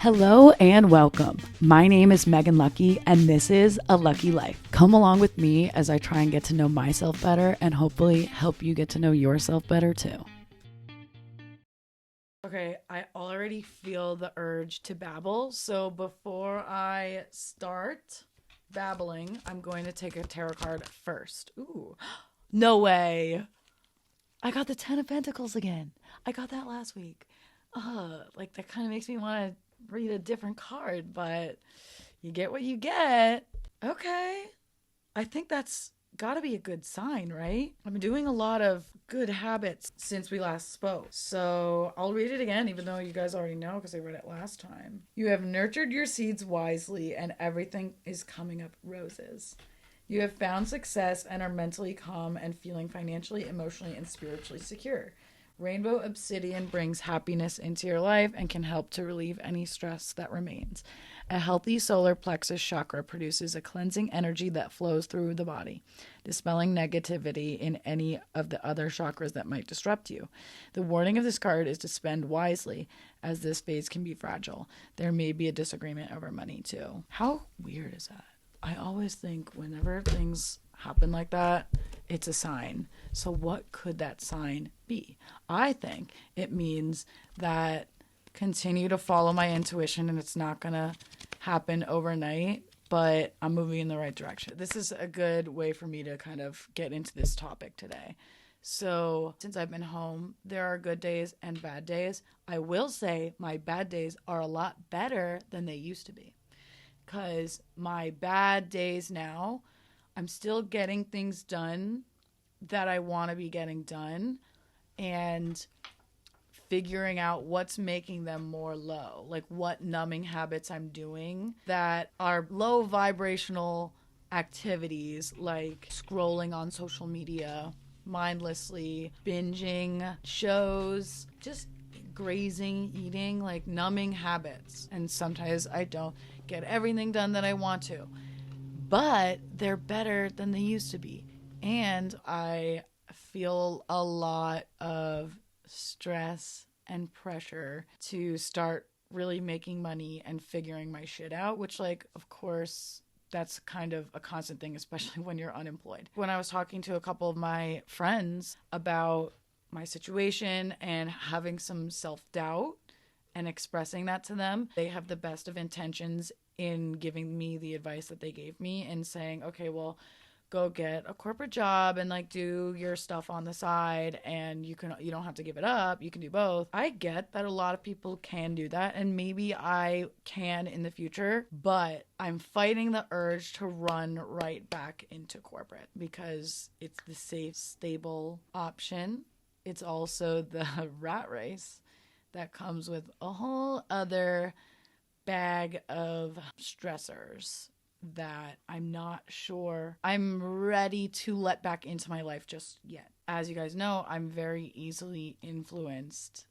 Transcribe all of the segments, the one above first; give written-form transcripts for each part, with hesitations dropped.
Hello and welcome. My name is Megan Lucky, and this is A Lucky Life. Come along with me as I try and get to know myself better and hopefully help you get to know yourself better too. Okay, I already feel the urge to babble, so before I start babbling, I'm going to take a tarot card first. Ooh, no way. I got the Ten of Pentacles again. I got that last week. Like that kind of makes me want to read a different card, but you get what you get. Okay. I think that's got to be a good sign, right? I've been doing a lot of good habits since we last spoke. So I'll read it again, even though you guys already know because I read it last time. You have nurtured your seeds wisely and everything is coming up roses. You have found success and are mentally calm and feeling financially, emotionally, and spiritually secure. Rainbow obsidian brings happiness into your life and can help to relieve any stress that remains. A healthy solar plexus chakra produces a cleansing energy that flows through the body, dispelling negativity in any of the other chakras that might disrupt you. The warning of this card is to spend wisely, as this phase can be fragile. There may be a disagreement over money, too. How weird is that? I always think whenever things happen like that, it's a sign. So what could that sign be? I think it means that continue to follow my intuition and it's not going to happen overnight, but I'm moving in the right direction. This is a good way for me to kind of get into this topic today. So since I've been home, there are good days and bad days. I will say my bad days are a lot better than they used to be. Because my bad days now, I'm still getting things done that I want to be getting done and figuring out what's making them more low, like what numbing habits I'm doing that are low vibrational activities like scrolling on social media mindlessly, binging shows, just grazing, eating, like numbing habits. And sometimes I don't get everything done that I want to, but they're better than they used to be. And I feel a lot of stress and pressure to start really making money and figuring my shit out, which, like, of course, that's kind of a constant thing, especially when you're unemployed. When I was talking to a couple of my friends about my situation and having some self-doubt and expressing that to them, they have the best of intentions in giving me the advice that they gave me and saying, okay, well, go get a corporate job and like do your stuff on the side and you don't have to give it up. You can do both. I get that a lot of people can do that and maybe I can in the future, but I'm fighting the urge to run right back into corporate because it's the safe, stable option. It's also the rat race that comes with a whole other bag of stressors that I'm not sure I'm ready to let back into my life just yet. As you guys know, I'm very easily influenced.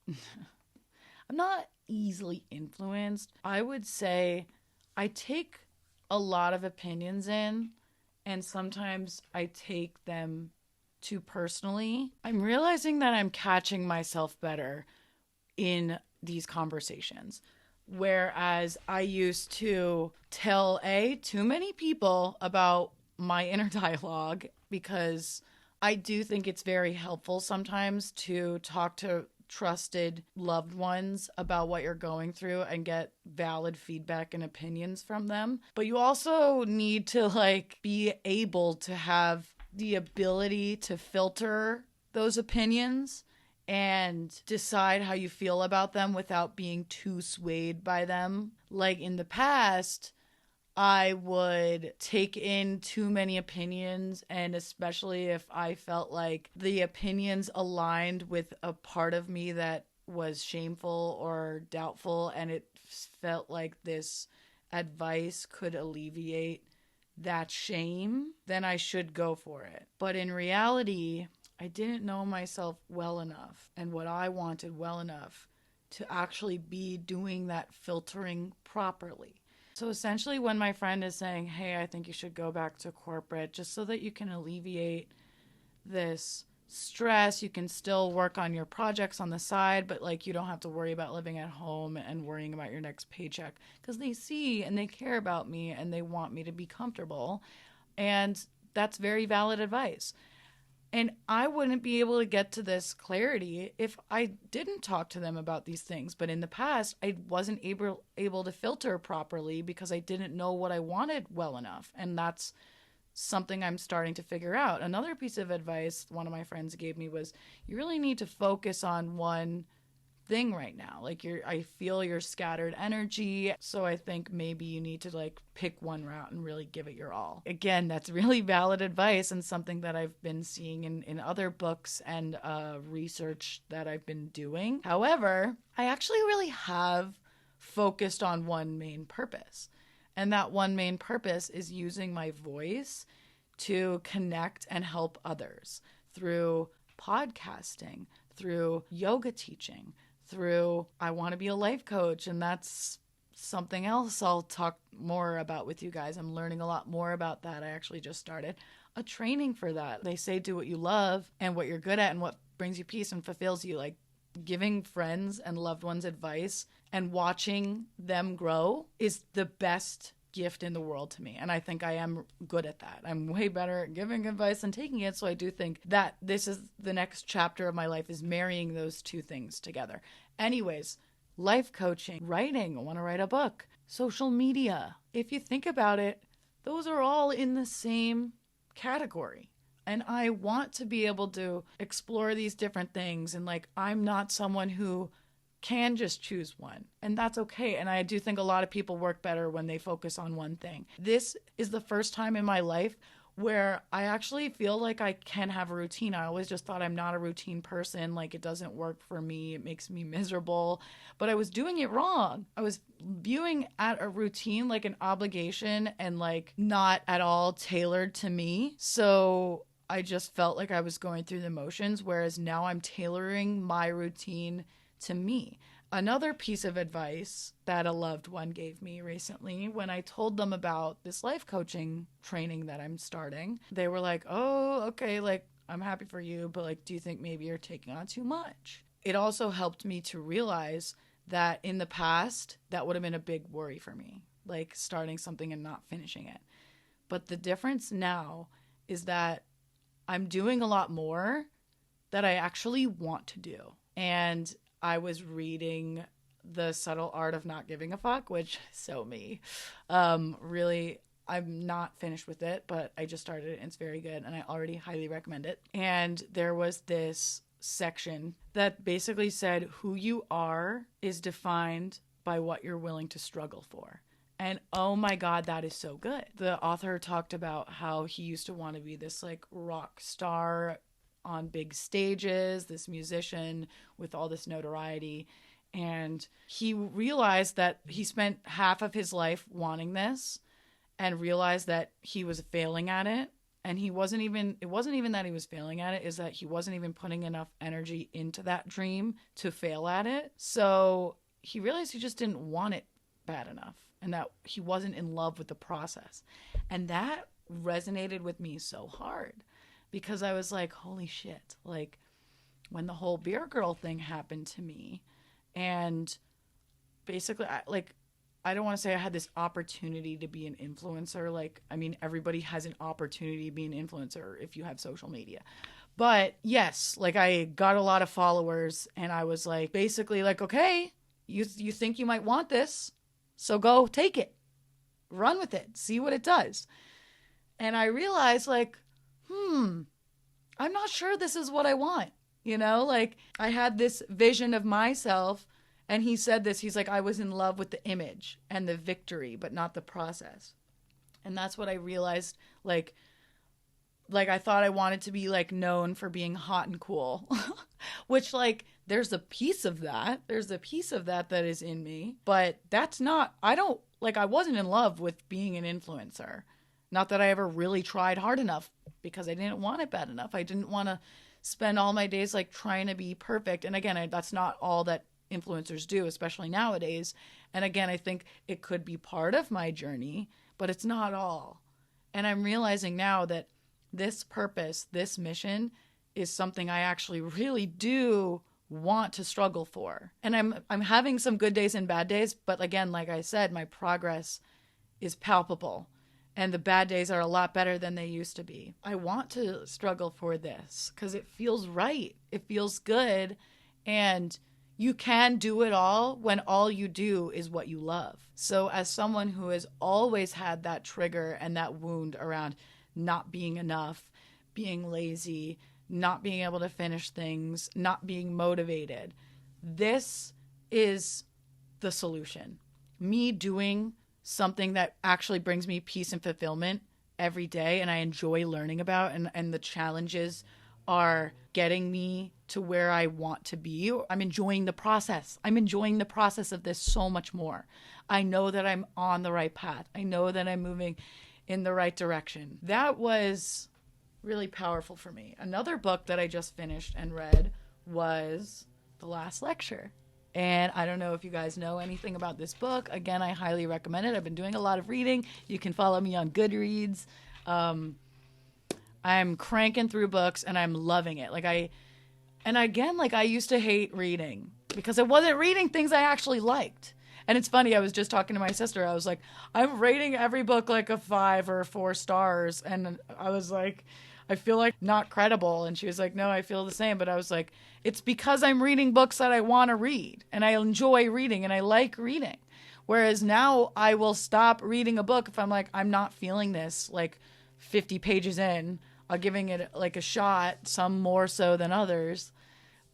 I'm not easily influenced. I would say I take a lot of opinions in, and sometimes I take them too personally. I'm realizing that I'm catching myself better in these conversations. Whereas I used to tell too many people about my inner dialogue because I do think it's very helpful sometimes to talk to trusted loved ones about what you're going through and get valid feedback and opinions from them. But you also need to like be able to have the ability to filter those opinions and decide how you feel about them without being too swayed by them. Like in the past, I would take in too many opinions, and especially if I felt like the opinions aligned with a part of me that was shameful or doubtful, and it felt like this advice could alleviate that shame, then I should go for it. But in reality, I didn't know myself well enough and what I wanted well enough to actually be doing that filtering properly. So essentially when my friend is saying, hey, I think you should go back to corporate just so that you can alleviate this stress. You can still work on your projects on the side, but like you don't have to worry about living at home and worrying about your next paycheck, because they see and they care about me and they want me to be comfortable. And that's very valid advice. And I wouldn't be able to get to this clarity if I didn't talk to them about these things. But in the past, I wasn't able to filter properly because I didn't know what I wanted well enough. And that's something I'm starting to figure out. Another piece of advice one of my friends gave me was, you really need to focus on one thing right now. Like I feel your scattered energy. So I think maybe you need to like pick one route and really give it your all. Again, that's really valid advice and something that I've been seeing in other books and research that I've been doing. However, I actually really have focused on one main purpose. And that one main purpose is using my voice to connect and help others through podcasting, through yoga teaching, through I want to be a life coach. And that's something else I'll talk more about with you guys. I'm learning a lot more about that. I actually just started a training for that. They say do what you love and what you're good at and what brings you peace and fulfills you. Like giving friends and loved ones advice and watching them grow is the best gift in the world to me. And I think I am good at that. I'm way better at giving advice than taking it. So I do think that this is the next chapter of my life, is marrying those two things together. Anyways, life coaching, writing, I want to write a book, social media. If you think about it, those are all in the same category. And I want to be able to explore these different things. And like, I'm not someone who can just choose one, and that's okay. And I do think a lot of people work better when they focus on one thing. This is the first time in my life where I actually feel like I can have a routine. I always just thought I'm not a routine person. Like, it doesn't work for me. It makes me miserable. But I was doing it wrong. I was viewing at a routine like an obligation and like not at all tailored to me. So I just felt like I was going through the motions, whereas now I'm tailoring my routine to me. Another piece of advice that a loved one gave me recently, when I told them about this life coaching training that I'm starting, they were like, oh, okay, like, I'm happy for you, but like, do you think maybe you're taking on too much? It also helped me to realize that in the past, that would have been a big worry for me, like starting something and not finishing it. But the difference now is that I'm doing a lot more that I actually want to do. And I was reading The Subtle Art of Not Giving a Fuck, which is so me. Really, I'm not finished with it, but I just started it and it's very good and I already highly recommend it. And there was this section that basically said who you are is defined by what you're willing to struggle for. And oh my God, that is so good. The author talked about how he used to want to be this like rock star on big stages, this musician with all this notoriety. And he realized that he spent half of his life wanting this and realized that he was failing at it. And it wasn't even that he was failing at it, is that he wasn't even putting enough energy into that dream to fail at it. So he realized he just didn't want it bad enough and that he wasn't in love with the process. And that resonated with me so hard. Because I was like, holy shit, like when the whole beer girl thing happened to me, and basically, I don't want to say I had this opportunity to be an influencer. Like, I mean, everybody has an opportunity to be an influencer if you have social media. But yes, like I got a lot of followers and I was like, basically like, okay, you think you might want this, so go take it, run with it, see what it does. And I realized like, I'm not sure this is what I want. You know, like I had this vision of myself, and he said this, he's like, I was in love with the image and the victory, but not the process. And that's what I realized, like I thought I wanted to be like known for being hot and cool, which like there's a piece of that that is in me, but that's not, I wasn't in love with being an influencer. Not that I ever really tried hard enough, because I didn't want it bad enough. I didn't want to spend all my days like trying to be perfect. And again, that's not all that influencers do, especially nowadays. And again, I think it could be part of my journey, but it's not all. And I'm realizing now that this purpose, this mission is something I actually really do want to struggle for. And I'm having some good days and bad days, but again, like I said, my progress is palpable and the bad days are a lot better than they used to be. I want to struggle for this because it feels right. It feels good. And you can do it all when all you do is what you love. So as someone who has always had that trigger and that wound around not being enough, being lazy, not being able to finish things, not being motivated, this is the solution. Me doing something that actually brings me peace and fulfillment every day and I enjoy learning about, and the challenges are getting me to where I want to be. I'm enjoying the process. I'm enjoying the process of this so much more. I know that I'm on the right path. I know that I'm moving in the right direction. That was really powerful for me. Another book that I just finished and read was The Last Lecture. And I don't know if you guys know anything about this book. Again, I highly recommend it. I've been doing a lot of reading. You can follow me on Goodreads. I'm cranking through books and I'm loving it. I used to hate reading because I wasn't reading things I actually liked. And it's funny, I was just talking to my sister. I was like, I'm rating every book like a 5 or 4 stars. And I was like, I feel like not credible. And she was like, no, I feel the same. But I was like, it's because I'm reading books that I want to read and I enjoy reading and I like reading. Whereas now I will stop reading a book if I'm like, I'm not feeling this, like 50 pages in. I'm giving it like a shot, some more so than others.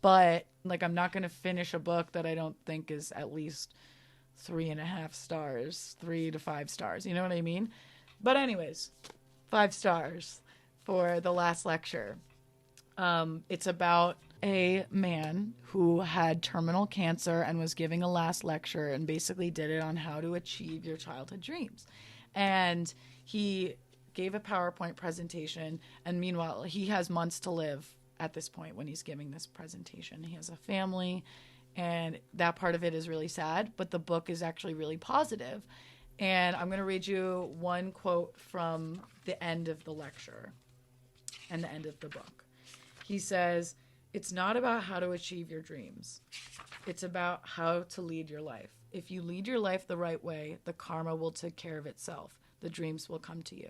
But like, I'm not going to finish a book that I don't think is at least 3.5 stars, 3 to 5 stars. You know what I mean? But anyways, 5 stars for The Last Lecture. It's about a man who had terminal cancer and was giving a last lecture and basically did it on how to achieve your childhood dreams. And he gave a PowerPoint presentation, and meanwhile, he has months to live at this point when he's giving this presentation. He has a family, and that part of it is really sad, but the book is actually really positive. And I'm going to read you one quote from the end of the lecture and the end of the book. He says, "It's not about how to achieve your dreams. It's about how to lead your life. If you lead your life the right way, the karma will take care of itself. The dreams will come to you."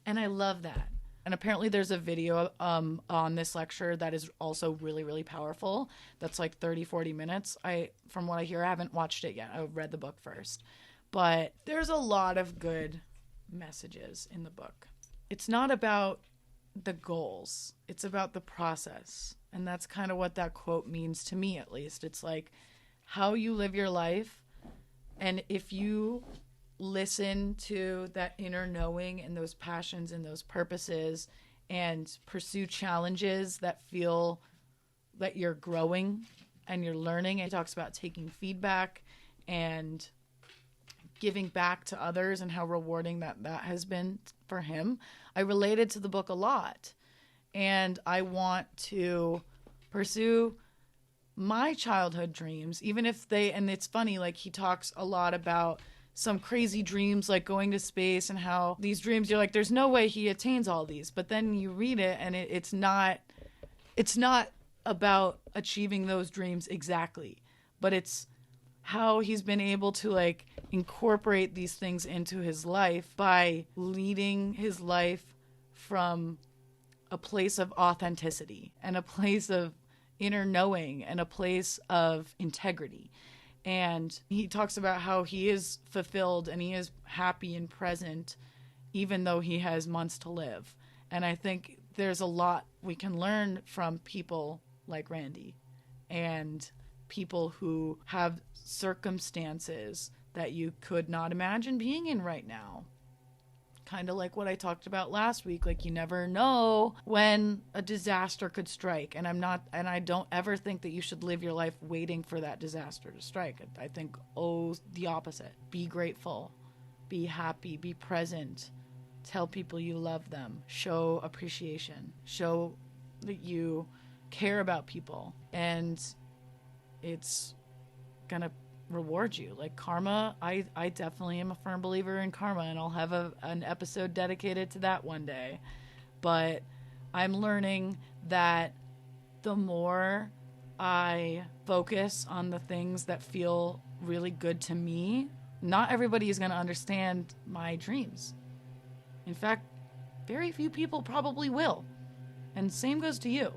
And I love that. And apparently there's a video on this lecture that is also really, really powerful. That's like 30, 40 minutes. From what I hear, I haven't watched it yet. I read the book first. But there's a lot of good messages in the book. It's not about the goals. It's about the process. And that's kind of what that quote means to me, at least. It's like how you live your life. And if you listen to that inner knowing and those passions and those purposes and pursue challenges that feel that you're growing and you're learning. It talks about taking feedback and giving back to others and how rewarding that has been for him. I related to the book a lot, and I want to pursue my childhood dreams, even if and it's funny, like he talks a lot about some crazy dreams like going to space and how these dreams, you're like, there's no way he attains all these. But then you read it and it's not about achieving those dreams exactly, but it's how he's been able to like incorporate these things into his life by leading his life from a place of authenticity and a place of inner knowing and a place of integrity. And he talks about how he is fulfilled and he is happy and present, even though he has months to live. And I think there's a lot we can learn from people like Randy and people who have circumstances that you could not imagine being in right now. Kind of like what I talked about last week. Like, you never know when a disaster could strike. And I don't ever think that you should live your life waiting for that disaster to strike. I think, the opposite. Be grateful, be happy, be present, tell people you love them, show appreciation, show that you care about people. And it's gonna reward you. Like karma, I definitely am a firm believer in karma, and I'll have an episode dedicated to that one day. But I'm learning that the more I focus on the things that feel really good to me, not everybody is going to understand my dreams. In fact, very few people probably will. And same goes to you.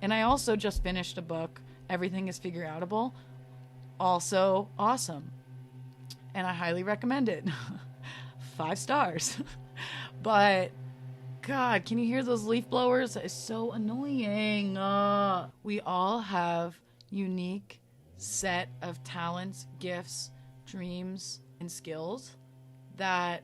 And I also just finished a book, Everything is Figure Outable. Also awesome. And I highly recommend it. 5 stars. But God, can you hear those leaf blowers? It's so annoying. We all have unique set of talents, gifts, dreams, and skills that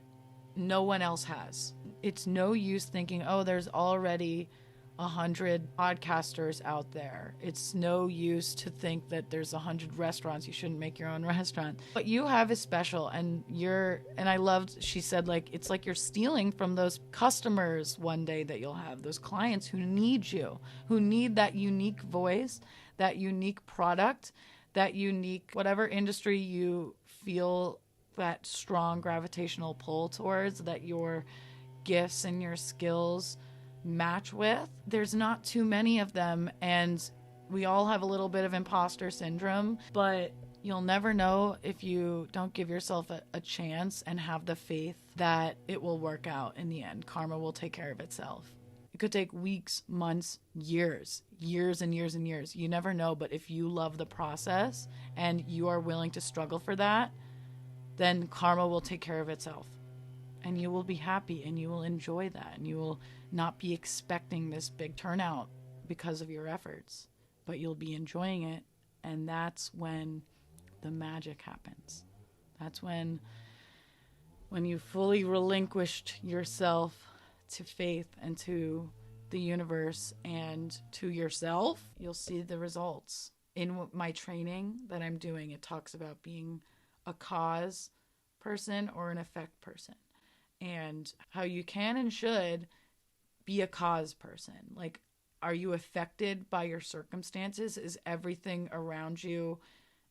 no one else has. It's no use thinking, oh, there's already 100 podcasters out there. It's no use to think that there's 100 restaurants. You shouldn't make your own restaurant. What you have is special, and I loved, she said, like, it's like you're stealing from those customers one day that you'll have, those clients who need you, who need that unique voice, that unique product, that unique, whatever industry you feel that strong gravitational pull towards, that your gifts and your skills match with. There's not too many of them, and we all have a little bit of imposter syndrome, but you'll never know if you don't give yourself a chance and have the faith that it will work out in the end. Karma will take care of itself. It could take weeks, months, years and years and years. You never know, but if you love the process and you are willing to struggle for that, then karma will take care of itself. And you will be happy and you will enjoy that, and you will not be expecting this big turnout because of your efforts, but you'll be enjoying it. And that's when the magic happens. That's when you fully relinquished yourself to faith and to the universe and to yourself, you'll see the results. In my training that I'm doing, it talks about being a cause person or an effect person, and how you can and should be a cause person. Like, are you affected by your circumstances? Is everything around you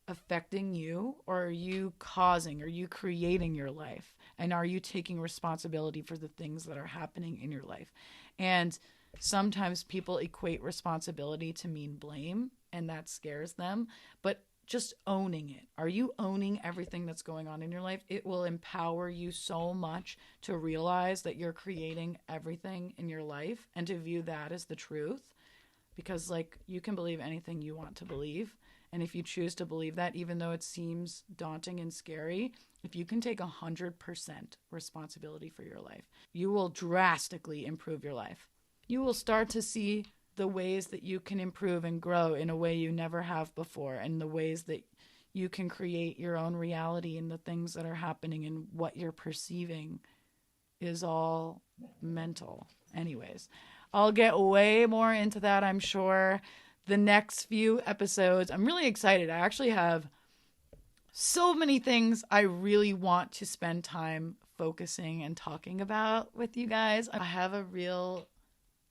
affecting you? Or are you causing, are you creating your life? And are you taking responsibility for the things that are happening in your life? And sometimes people equate responsibility to mean blame, and that scares them. But just owning it. Are you owning everything that's going on in your life? It will empower you so much to realize that you're creating everything in your life and to view that as the truth. Because, like, you can believe anything you want to believe. And if you choose to believe that, even though it seems daunting and scary, if you can take 100% responsibility for your life, you will drastically improve your life. You will start to see the ways that you can improve and grow in a way you never have before, and the ways that you can create your own reality, and the things that are happening and what you're perceiving is all mental. Anyways, I'll get way more into that, I'm sure, the next few episodes. I'm really excited. I actually have so many things I really want to spend time focusing and talking about with you guys. I have a real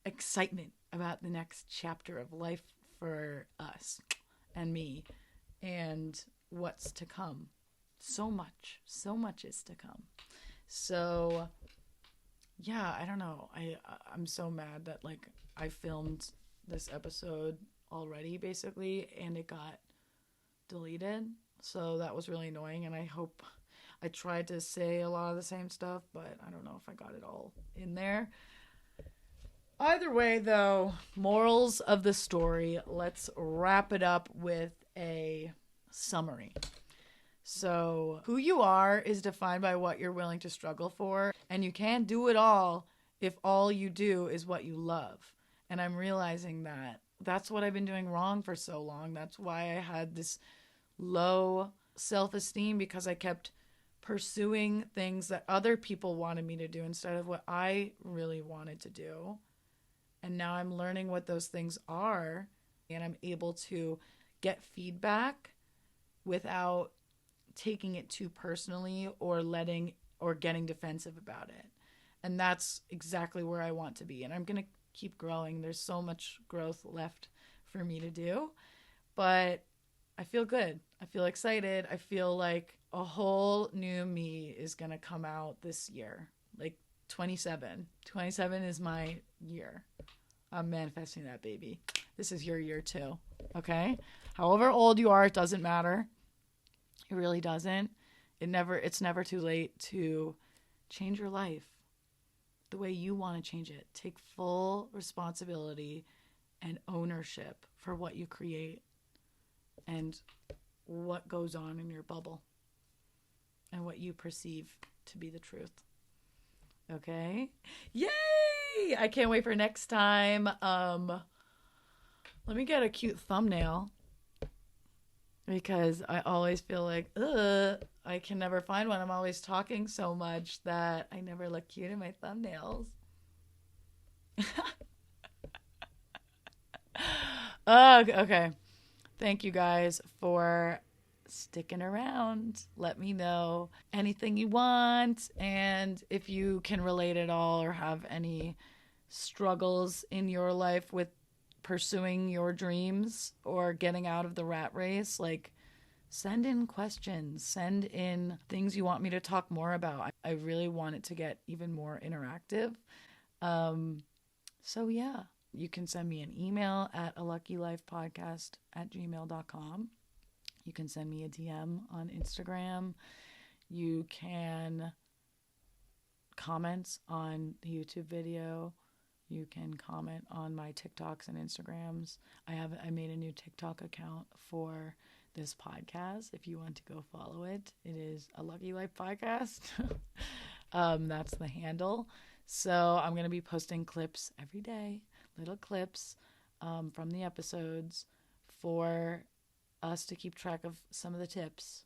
excitement about the next chapter of life for us and me and what's to come. So much is to come. So yeah, I don't know. I'm so mad that, like, I filmed this episode already basically and it got deleted. So that was really annoying, and I hope I tried to say a lot of the same stuff, but I don't know if I got it all in there. Either way, though, morals of the story, let's wrap it up with a summary. So, who you are is defined by what you're willing to struggle for, and you can't do it all if all you do is what you love. And I'm realizing that that's what I've been doing wrong for so long. That's why I had this low self-esteem, because I kept pursuing things that other people wanted me to do instead of what I really wanted to do. And now I'm learning what those things are, and I'm able to get feedback without taking it too personally or getting defensive about it. And that's exactly where I want to be. And I'm going to keep growing. There's so much growth left for me to do, but I feel good. I feel excited. I feel like a whole new me is going to come out this year. Like 27 is my year. I'm manifesting that, baby. This is your year too. Okay? However old you are, it doesn't matter. It really doesn't. It's never too late to change your life the way you want to change it. Take full responsibility and ownership for what you create and what goes on in your bubble and what you perceive to be the truth. Okay? Yay! I can't wait for next time. Let me get a cute thumbnail because I always feel like, I can never find one. I'm always talking so much that I never look cute in my thumbnails. Okay. Thank you guys for sticking around. Let me know anything you want, and if you can relate at all or have any struggles in your life with pursuing your dreams or getting out of the rat race, like send in questions, send in things you want me to talk more about. I really want it to get even more interactive. So yeah, you can send me an email at aluckylifepodcast@gmail.com. You can send me a DM on Instagram. You can comment on the YouTube video. You can comment on my TikToks and Instagrams. I made a new TikTok account for this podcast. If you want to go follow it, it is A Lucky Life Podcast. That's the handle. So I'm going to be posting clips every day, little clips from the episodes for us to keep track of some of the tips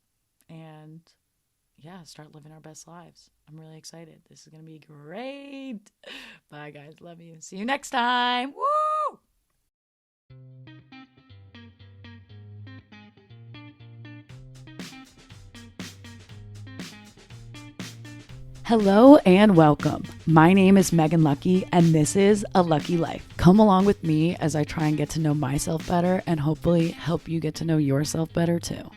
and start living our best lives. I'm really excited. This is going to be great. Bye guys. Love you. See you next time. Woo! Hello and welcome. My name is Megan Lucky, and this is A Lucky Life. Come along with me as I try and get to know myself better and hopefully help you get to know yourself better too.